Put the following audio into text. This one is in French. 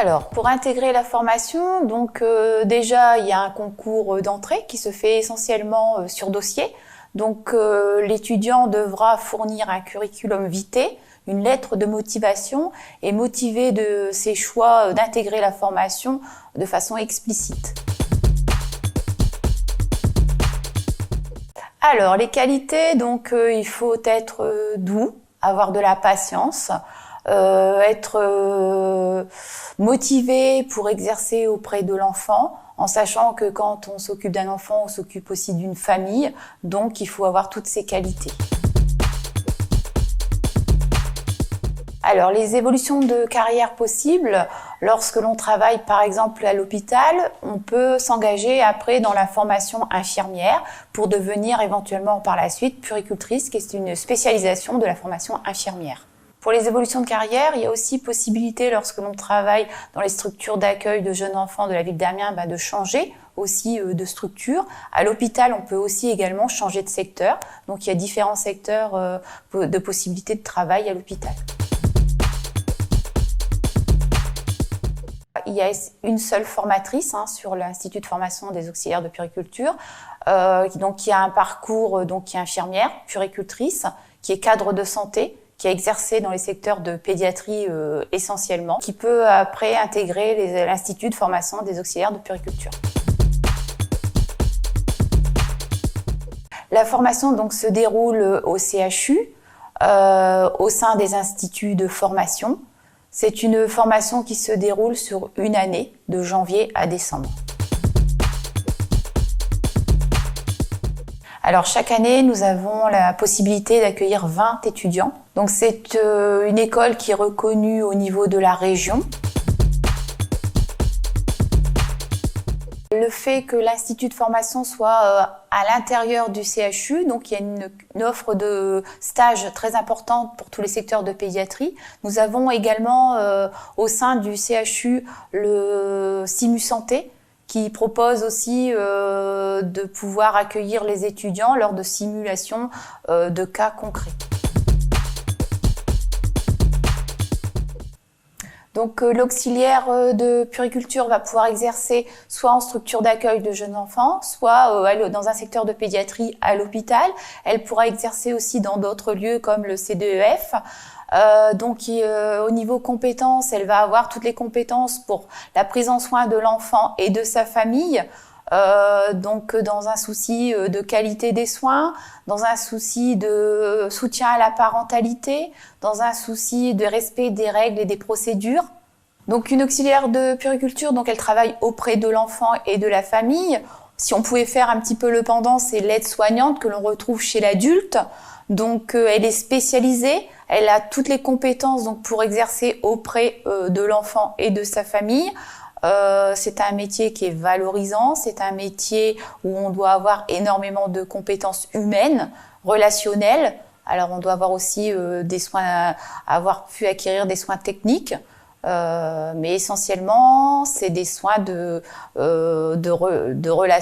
Alors, pour intégrer la formation, donc déjà, il y a un concours d'entrée qui se fait essentiellement sur dossier. Donc, l'étudiant devra fournir un curriculum vitae, une lettre de motivation et motiver de ses choix d'intégrer la formation de façon explicite. Alors, les qualités, donc il faut être doux, avoir de la patience, être motivé pour exercer auprès de l'enfant, en sachant que quand on s'occupe d'un enfant, on s'occupe aussi d'une famille, donc il faut avoir toutes ces qualités. Alors, les évolutions de carrière possibles, lorsque l'on travaille par exemple à l'hôpital, on peut s'engager après dans la formation infirmière pour devenir éventuellement par la suite puéricultrice, qui est une spécialisation de la formation infirmière. Pour les évolutions de carrière, il y a aussi possibilité, lorsque l'on travaille dans les structures d'accueil de jeunes enfants de la ville d'Amiens, de changer aussi de structure. À l'hôpital, on peut aussi également changer de secteur. Donc, il y a différents secteurs de possibilités de travail à l'hôpital. Il y a une seule formatrice sur l'Institut de formation des auxiliaires de puériculture, donc qui a un parcours qui est infirmière, puéricultrice, qui est cadre de santé, qui a exercé dans les secteurs de pédiatrie essentiellement, qui peut après intégrer l'Institut de formation des auxiliaires de puériculture. La formation donc se déroule au CHU, au sein des instituts de formation. C'est une formation qui se déroule sur une année, de janvier à décembre. Alors chaque année, nous avons la possibilité d'accueillir 20 étudiants. Donc c'est une école qui est reconnue au niveau de la région. Le fait que l'institut de formation soit à l'intérieur du CHU, donc il y a une offre de stage très importante pour tous les secteurs de pédiatrie. Nous avons également au sein du CHU le SIMU Santé, qui propose aussi de pouvoir accueillir les étudiants lors de simulations de cas concrets. Donc l'auxiliaire de puériculture va pouvoir exercer soit en structure d'accueil de jeunes enfants, soit dans un secteur de pédiatrie à l'hôpital. Elle pourra exercer aussi dans d'autres lieux comme le CDEF. Au niveau compétences, elle va avoir toutes les compétences pour la prise en soin de l'enfant et de sa famille. Dans un souci de qualité des soins, dans un souci de soutien à la parentalité, dans un souci de respect des règles et des procédures. Donc une auxiliaire de puériculture, donc elle travaille auprès de l'enfant et de la famille. Si on pouvait faire un petit peu le pendant, c'est l'aide-soignante que l'on retrouve chez l'adulte. Donc elle est spécialisée, elle a toutes les compétences pour exercer auprès de l'enfant et de sa famille. C'est un métier qui est valorisant, c'est un métier où on doit avoir énormément de compétences humaines, relationnelles. Alors on doit avoir aussi avoir pu acquérir des soins techniques, mais essentiellement c'est des soins de relations